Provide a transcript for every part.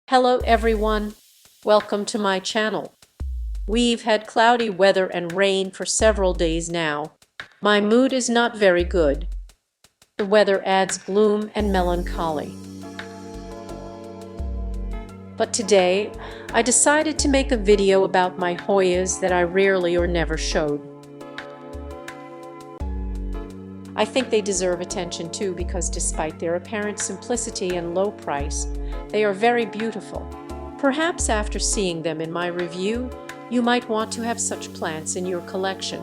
Hello everyone, welcome to my channel. We've had cloudy weather and rain for several days now. My mood is not very good. The weather adds gloom and melancholy. But today, I decided to make a video about my Hoyas that I rarely or never showed. I think they deserve attention too because despite their apparent simplicity and low price, they are very beautiful. Perhaps after seeing them in my review, you might want to have such plants in your collection.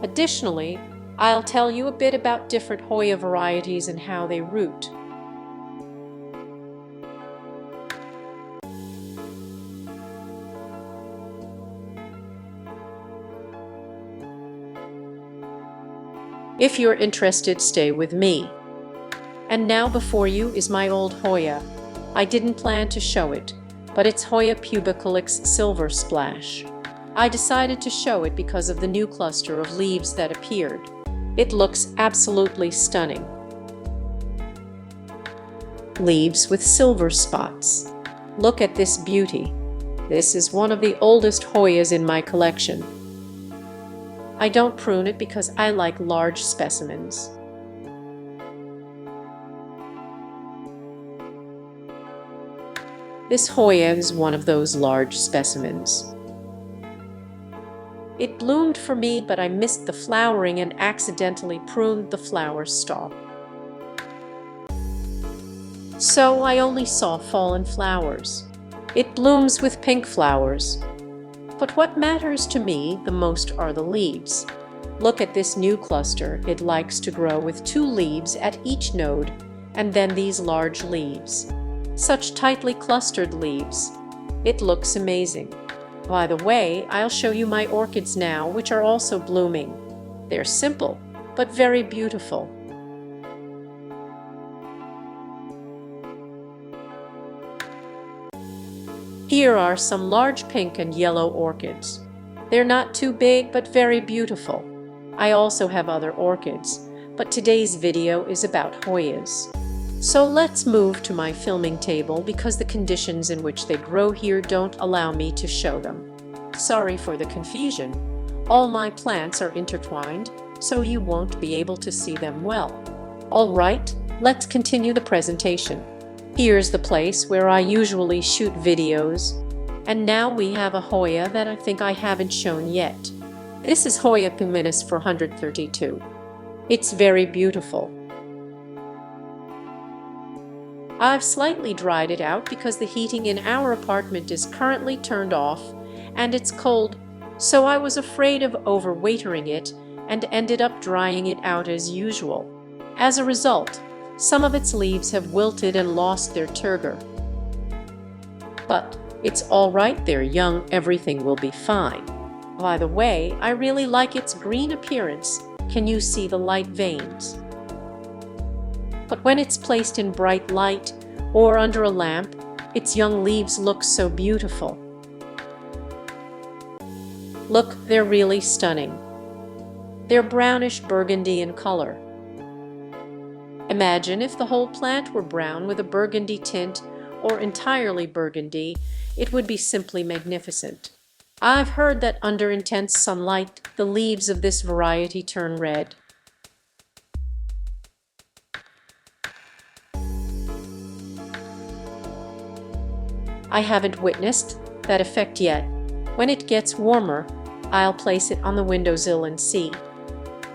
Additionally, I'll tell you a bit about different Hoya varieties and how they root. If you're interested, stay with me. And now before you is my old Hoya. I didn't plan to show it, but it's Hoya Pubicalyx Silver Splash. I decided to show it because of the new cluster of leaves that appeared. It looks absolutely stunning. Leaves with silver spots. Look at this beauty. This is one of the oldest Hoyas in my collection. I don't prune it because I like large specimens. This Hoya is one of those large specimens. It bloomed for me, but I missed the flowering and accidentally pruned the flower stalk. So I only saw fallen flowers. It blooms with pink flowers. But what matters to me the most are the leaves. Look at this new cluster. It likes to grow with 2 leaves at each node, and then these large leaves. Such tightly clustered leaves. It looks amazing. By the way, I'll show you my orchids now, which are also blooming. They're simple, but very beautiful. Here are some large pink and yellow orchids. They're not too big, but very beautiful. I also have other orchids, but today's video is about Hoyas. So let's move to my filming table because the conditions in which they grow here don't allow me to show them. Sorry for the confusion. All my plants are intertwined, so you won't be able to see them well. All right, let's continue the presentation. Here's the place where I usually shoot videos. And now we have a Hoya that I think I haven't shown yet. This is Hoya Pubicalyx 432. It's very beautiful. I've slightly dried it out because the heating in our apartment is currently turned off and it's cold, so I was afraid of overwatering it and ended up drying it out as usual. As a result, some of its leaves have wilted and lost their turgor. But it's all right, they're young, everything will be fine. By the way, I really like its green appearance. Can you see the light veins? But when it's placed in bright light or under a lamp, its young leaves look so beautiful. Look, they're really stunning. They're brownish burgundy in color. Imagine if the whole plant were brown with a burgundy tint or entirely burgundy, it would be simply magnificent. I've heard that under intense sunlight, the leaves of this variety turn red. I haven't witnessed that effect yet. When it gets warmer, I'll place it on the windowsill and see.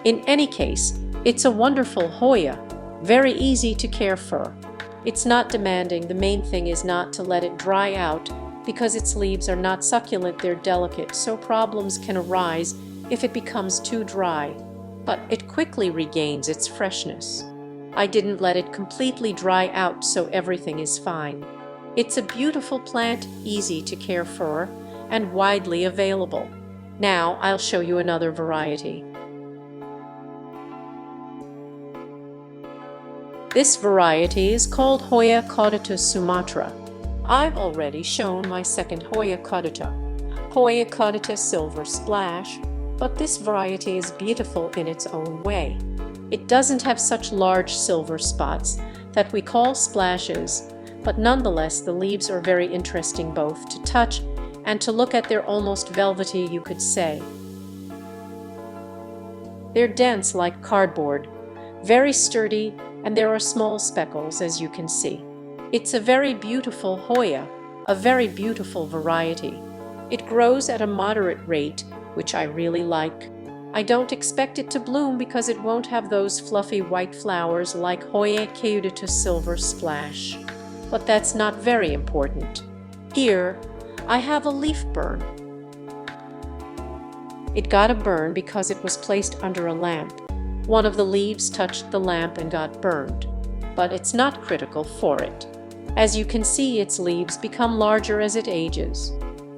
In any case, it's a wonderful Hoya. Very easy to care for. It's not demanding. The main thing is not to let it dry out because its leaves are not succulent, they're delicate, so problems can arise if it becomes too dry. But it quickly regains its freshness. I didn't let it completely dry out, so everything is fine. It's a beautiful plant, easy to care for, and widely available. Now I'll show you another variety. This variety is called Hoya Caudata Sumatra. I've already shown my second Hoya Caudata, Hoya Caudata Silver Splash, but this variety is beautiful in its own way. It doesn't have such large silver spots that we call splashes, but nonetheless the leaves are very interesting both to touch and to look at. They're almost velvety, you could say. They're dense like cardboard, very sturdy, and there are small speckles, as you can see. It's a very beautiful Hoya, a very beautiful variety. It grows at a moderate rate, which I really like. I don't expect it to bloom because it won't have those fluffy white flowers like Hoya Caudata Silver Splash. But that's not very important. Here, I have a leaf burn. It got a burn because it was placed under a lamp. One of the leaves touched the lamp and got burned, but it's not critical for it. As you can see, its leaves become larger as it ages.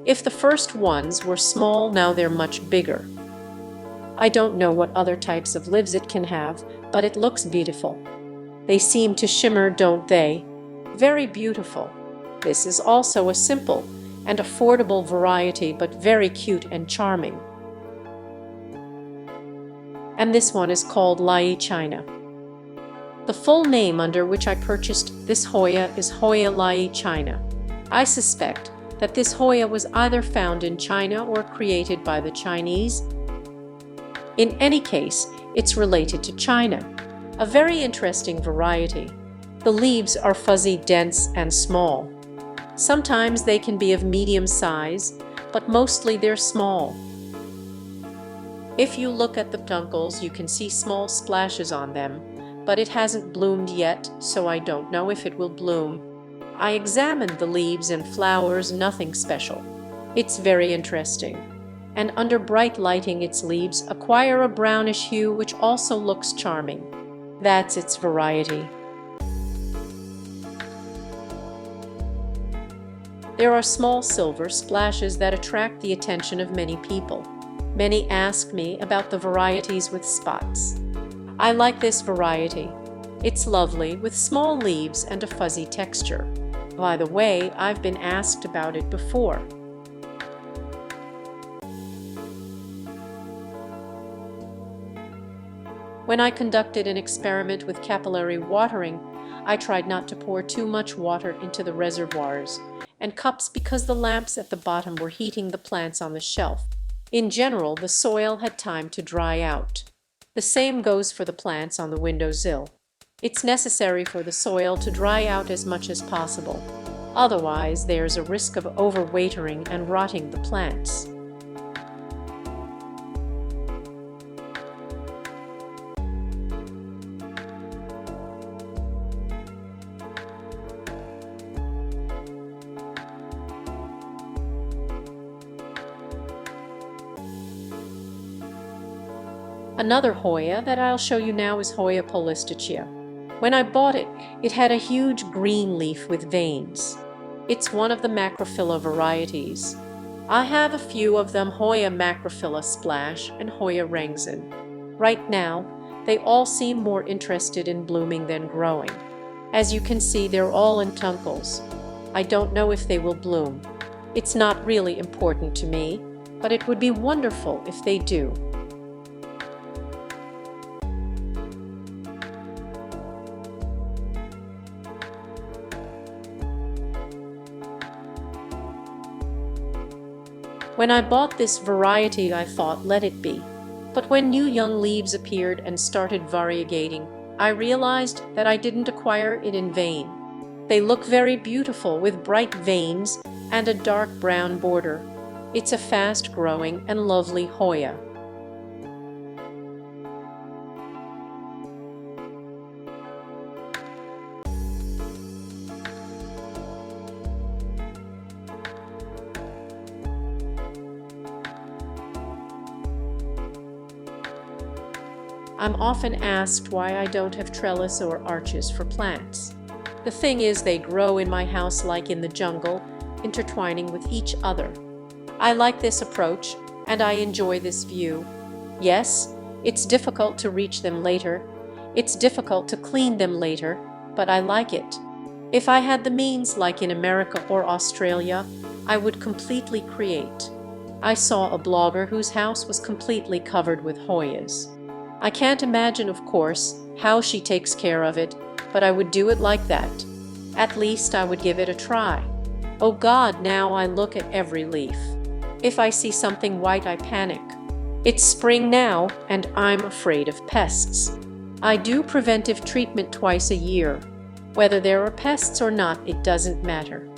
If the first ones were small, now they're much bigger. I don't know what other types of leaves it can have, but it looks beautiful. They seem to shimmer, don't they? Very beautiful. This is also a simple and affordable variety, but very cute and charming. And this one is called Lyi China. The full name under which I purchased this Hoya is Hoya Lyi China. I suspect that this Hoya was either found in China or created by the Chinese. In any case, it's related to China. A very interesting variety. The leaves are fuzzy, dense, and small. Sometimes they can be of medium size, but mostly they're small. If you look at the peduncles, you can see small splashes on them, but it hasn't bloomed yet, so I don't know if it will bloom. I examined the leaves and flowers, nothing special. It's very interesting. And under bright lighting, its leaves acquire a brownish hue which also looks charming. That's its variety. There are small silver splashes that attract the attention of many people. Many ask me about the varieties with spots. I like this variety. It's lovely with small leaves and a fuzzy texture. By the way, I've been asked about it before. When I conducted an experiment with capillary watering, I tried not to pour too much water into the reservoirs and cups because the lamps at the bottom were heating the plants on the shelf. In general, the soil had time to dry out. The same goes for the plants on the windowsill. It's necessary for the soil to dry out as much as possible. Otherwise, there's a risk of overwatering and rotting the plants. Another Hoya that I'll show you now is Hoya Polystachya. When I bought it, it had a huge green leaf with veins. It's one of the Macrophylla varieties. I have a few of them, Hoya Macrophylla Splash and Hoya Rengzin. Right now, they all seem more interested in blooming than growing. As you can see, they're all in tuncles. I don't know if they will bloom. It's not really important to me, but it would be wonderful if they do. When I bought this variety, I thought, let it be. But when new young leaves appeared and started variegating, I realized that I didn't acquire it in vain. They look very beautiful with bright veins and a dark brown border. It's a fast-growing and lovely Hoya. I'm often asked why I don't have trellis or arches for plants. The thing is, they grow in my house like in the jungle, intertwining with each other. I like this approach, and I enjoy this view. Yes, it's difficult to reach them later. It's difficult to clean them later, but I like it. If I had the means, like in America or Australia, I would completely create. I saw a blogger whose house was completely covered with Hoyas. I can't imagine, of course, how she takes care of it, but I would do it like that. At least I would give it a try. Oh God, now I look at every leaf. If I see something white, I panic. It's spring now, and I'm afraid of pests. I do preventive treatment twice a year. Whether there are pests or not, it doesn't matter.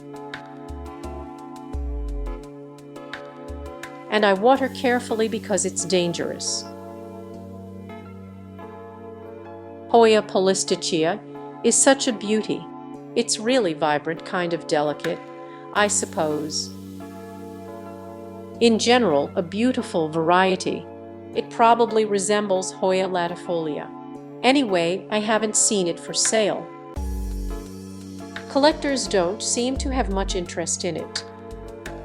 And I water carefully because it's dangerous. Hoya Polystachya is such a beauty. It's really vibrant, kind of delicate, I suppose. In general, a beautiful variety. It probably resembles Hoya latifolia. Anyway, I haven't seen it for sale. Collectors don't seem to have much interest in it.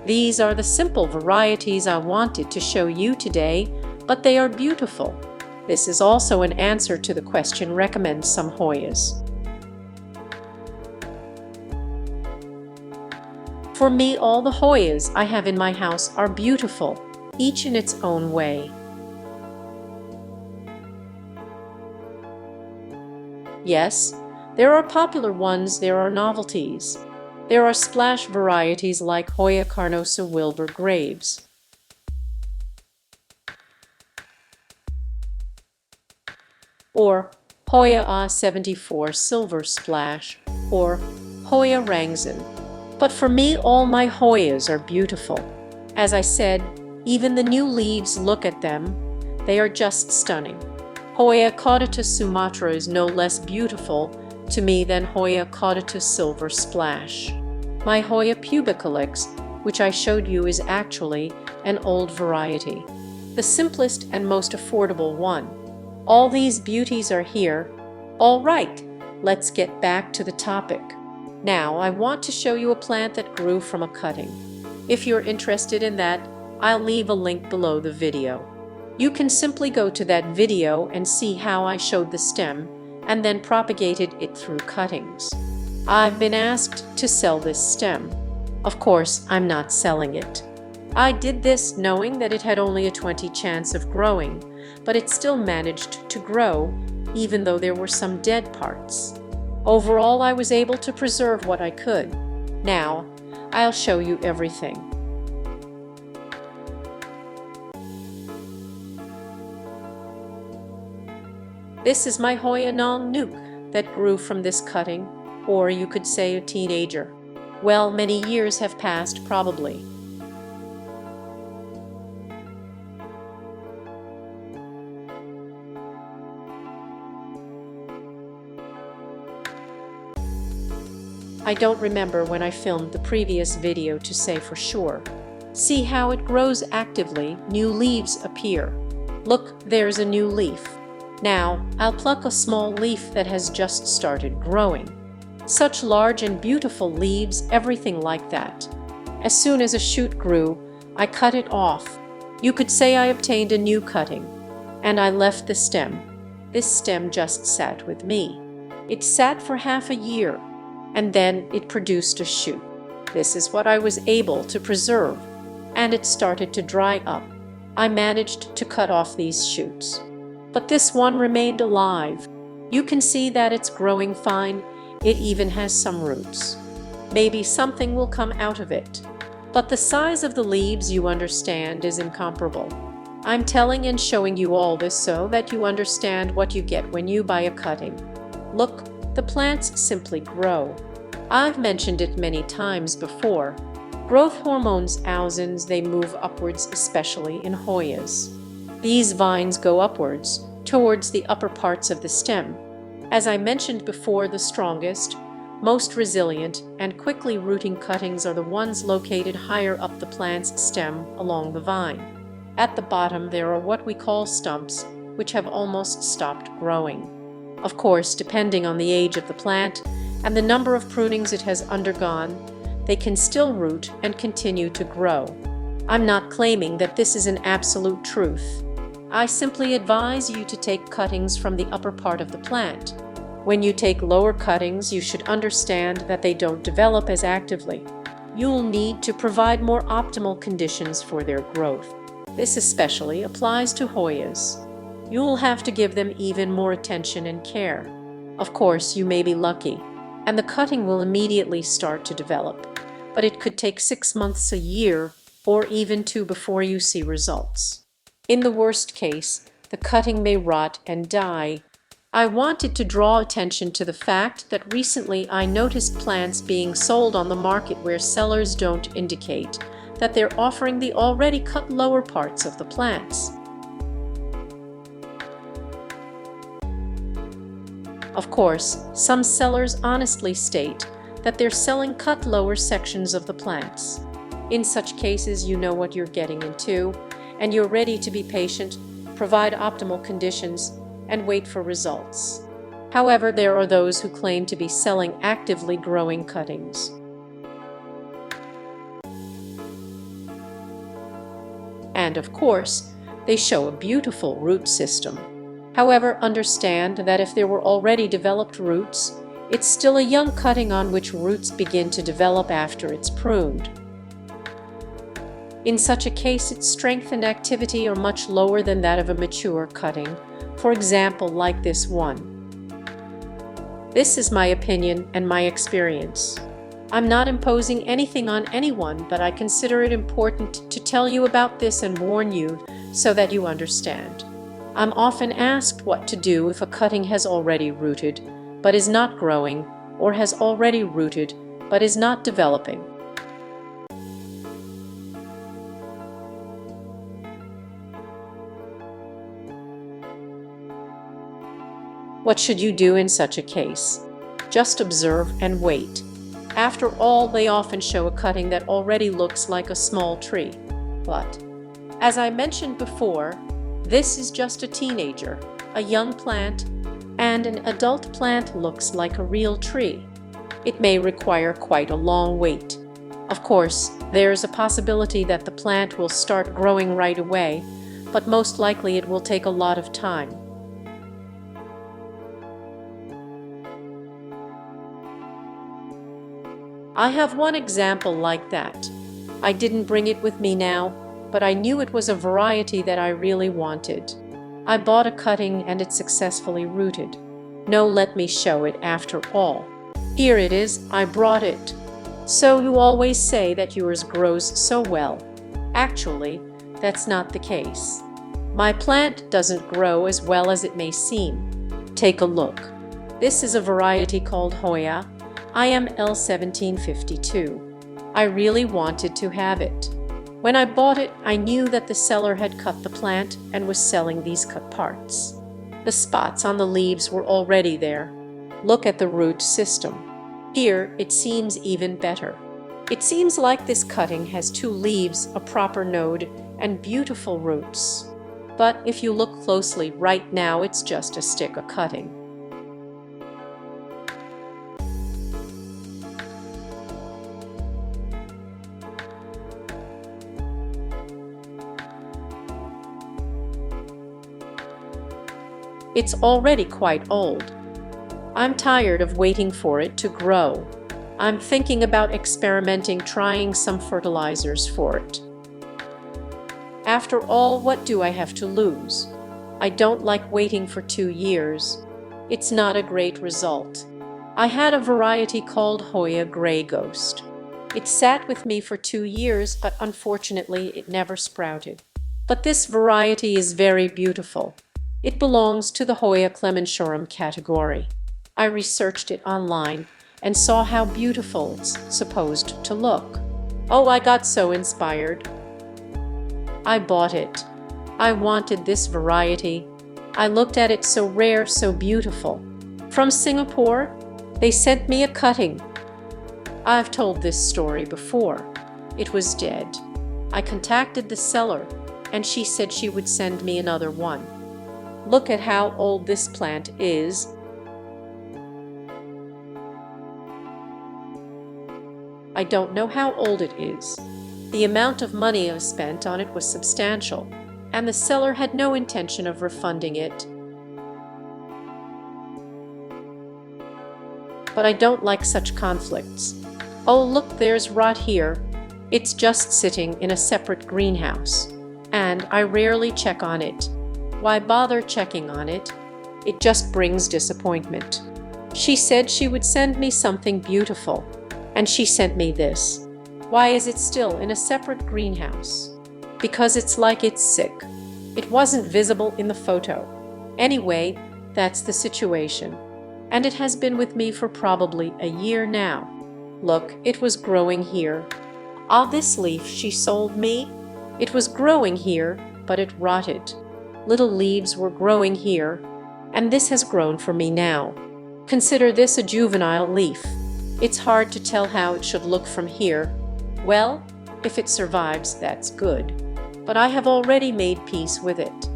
These are the simple varieties I wanted to show you today, but they are beautiful. This is also an answer to the question, recommend some Hoyas. For me, all the Hoyas I have in my house are beautiful, each in its own way. Yes, there are popular ones, there are novelties. There are splash varieties like Hoya carnosa Wilbur Graves. Or Hoya A74 Silver Splash, or Hoya Rangzin. But for me, all my Hoyas are beautiful. As I said, even the new leaves, look at them. They are just stunning. Hoya Caudata Sumatra is no less beautiful to me than Hoya Caudata Silver Splash. My Hoya Pubicalyx, which I showed you, is actually an old variety, the simplest and most affordable one. All these beauties are here. All right, let's get back to the topic. Now I want to show you a plant that grew from a cutting. If you're interested in that, I'll leave a link below the video. You can simply go to that video and see how I showed the stem and then propagated it through cuttings. I've been asked to sell this stem. Of course, I'm not selling it. I did this knowing that it had only a 20% chance of growing, but it still managed to grow, even though there were some dead parts. Overall, I was able to preserve what I could. Now, I'll show you everything. This is my Hoya Nong Nooch that grew from this cutting, or you could say a teenager. Well, many years have passed probably. I don't remember when I filmed the previous video to say for sure. See how it grows actively, new leaves appear. Look, there's a new leaf. Now, I'll pluck a small leaf that has just started growing. Such large and beautiful leaves, everything like that. As soon as a shoot grew, I cut it off. You could say I obtained a new cutting. And I left the stem. This stem just sat with me. It sat for half a year, and then it produced a shoot. This is what I was able to preserve, and it started to dry up. I managed to cut off these shoots. But this one remained alive. You can see that it's growing fine. It even has some roots. Maybe something will come out of it. But the size of the leaves, you understand, is incomparable. I'm telling and showing you all this so that you understand what you get when you buy a cutting. Look, the plants simply grow. I've mentioned it many times before. Growth hormones, ausins, they move upwards, especially in Hoyas. These vines go upwards, towards the upper parts of the stem. As I mentioned before, the strongest, most resilient, and quickly rooting cuttings are the ones located higher up the plant's stem along the vine. At the bottom there are what we call stumps, which have almost stopped growing. Of course, depending on the age of the plant and the number of prunings it has undergone, they can still root and continue to grow. I'm not claiming that this is an absolute truth. I simply advise you to take cuttings from the upper part of the plant. When you take lower cuttings, you should understand that they don't develop as actively. You'll need to provide more optimal conditions for their growth. This especially applies to Hoyas. You'll have to give them even more attention and care. Of course, you may be lucky. and the cutting will immediately start to develop, but it could take 6 months, a year, or even 2 before you see results. In the worst case, the cutting may rot and die. I wanted to draw attention to the fact that recently I noticed plants being sold on the market where sellers don't indicate that they're offering the already cut lower parts of the plants. Of course, some sellers honestly state that they're selling cut lower sections of the plants. In such cases, you know what you're getting into, and you're ready to be patient, provide optimal conditions, and wait for results. However, there are those who claim to be selling actively growing cuttings. And of course, they show a beautiful root system. However, understand that if there were already developed roots, it's still a young cutting on which roots begin to develop after it's pruned. In such a case, its strength and activity are much lower than that of a mature cutting, for example, like this one. This is my opinion and my experience. I'm not imposing anything on anyone, but I consider it important to tell you about this and warn you so that you understand. I'm often asked what to do if a cutting has already rooted but is not growing, or has already rooted but is not developing. What should you do in such a case? Just observe and wait. After all, they often show a cutting that already looks like a small tree. But, as I mentioned before, this is just a teenager, a young plant, and an adult plant looks like a real tree. It may require quite a long wait. Of course, there's a possibility that the plant will start growing right away, but most likely it will take a lot of time. I have one example like that. I didn't bring it with me now, but I knew it was a variety that I really wanted. I bought a cutting and it successfully rooted. No, let me show it after all. Here it is, I brought it. So you always say that yours grows so well. Actually, that's not the case. My plant doesn't grow as well as it may seem. Take a look. This is a variety called Hoya Lyi. I really wanted to have it. When I bought it, I knew that the seller had cut the plant and was selling these cut parts. The spots on the leaves were already there. Look at the root system. Here, it seems even better. It seems like this cutting has 2 leaves, a proper node, and beautiful roots. But if you look closely right now, it's just a stick, a cutting. It's already quite old. I'm tired of waiting for it to grow. I'm thinking about experimenting, trying some fertilizers for it. After all, what do I have to lose? I don't like waiting for 2 years. It's not a great result. I had a variety called Hoya Gray Ghost. It sat with me for 2 years, but unfortunately it never sprouted. But this variety is very beautiful. It belongs to the Hoya clemenchorum category. I researched it online and saw how beautiful it's supposed to look. Oh, I got so inspired. I bought it. I wanted this variety. I looked at it, so rare, so beautiful. From Singapore, they sent me a cutting. I've told this story before. It was dead. I contacted the seller, and she said she would send me another one. Look at how old this plant is. I don't know how old it is. The amount of money I spent on it was substantial, and the seller had no intention of refunding it. But I don't like such conflicts. Oh, look, there's rot here. It's just sitting in a separate greenhouse, and I rarely check on it. Why bother checking on it? It just brings disappointment. She said she would send me something beautiful, and she sent me this. Why is it still in a separate greenhouse? Because it's like it's sick. It wasn't visible in the photo. Anyway, that's the situation. And it has been with me for probably a year now. Look, it was growing here. Ah, this leaf she sold me? It was growing here, but it rotted. Little leaves were growing here, and this has grown for me now. Consider this a juvenile leaf. It's hard to tell how it should look from here. Well, if it survives, that's good. But I have already made peace with it.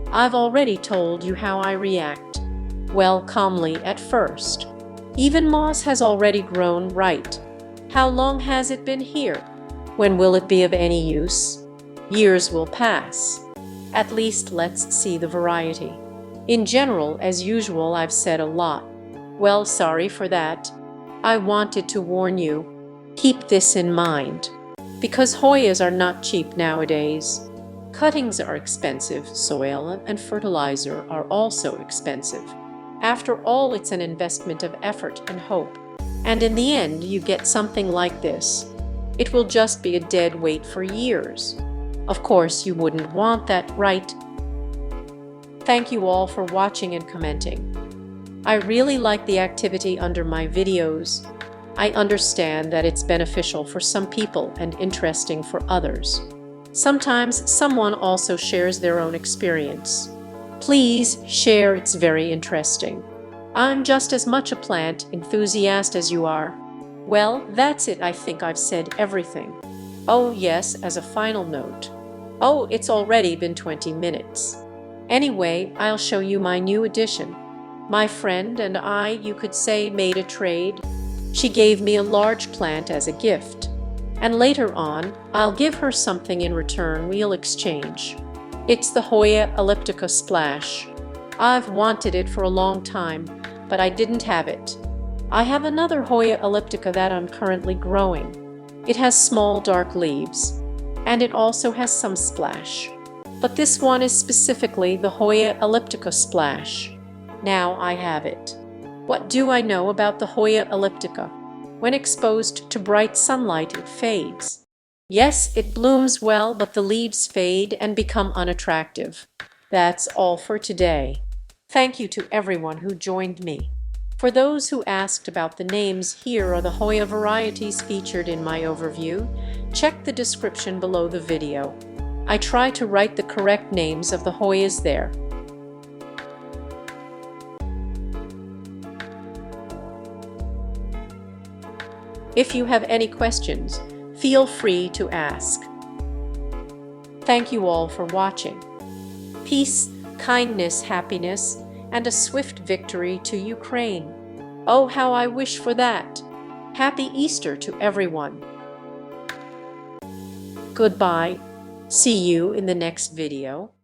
I've already told you how I react. Well, calmly at first. Even moss has already grown right. How long has it been here? When will it be of any use? Years will pass. At least let's see the variety. In general, as usual, I've said a lot. Well, sorry for that. I wanted to warn you. Keep this in mind. Because Hoyas are not cheap nowadays. Cuttings are expensive, soil and fertilizer are also expensive. After all, it's an investment of effort and hope. And in the end, you get something like this. It will just be a dead weight for years. Of course, you wouldn't want that, right? Thank you all for watching and commenting. I really like the activity under my videos. I understand that it's beneficial for some people and interesting for others. Sometimes someone also shares their own experience. Please share, it's very interesting. I'm just as much a plant enthusiast as you are. Well, that's it. I think I've said everything. Oh yes, as a final note. Oh, it's already been 20 minutes. Anyway, I'll show you my new addition. My friend and I, you could say, made a trade. She gave me a large plant as a gift. And later on, I'll give her something in return. We'll exchange. It's the Hoya elliptica splash. I've wanted it for a long time, but I didn't have it. I have another Hoya elliptica that I'm currently growing. It has small dark leaves, and it also has some splash. But this one is specifically the Hoya elliptica splash. Now I have it. What do I know about the Hoya elliptica? When exposed to bright sunlight, it fades. Yes, it blooms well, but the leaves fade and become unattractive. That's all for today. Thank you to everyone who joined me. For those who asked about the names, here are the Hoya varieties featured in my overview. Check the description below the video. I try to write the correct names of the Hoyas there. If you have any questions, feel free to ask. Thank you all for watching. Peace, kindness, happiness, and a swift victory to Ukraine. Oh, how I wish for that. Happy Easter to everyone. Goodbye. See you in the next video.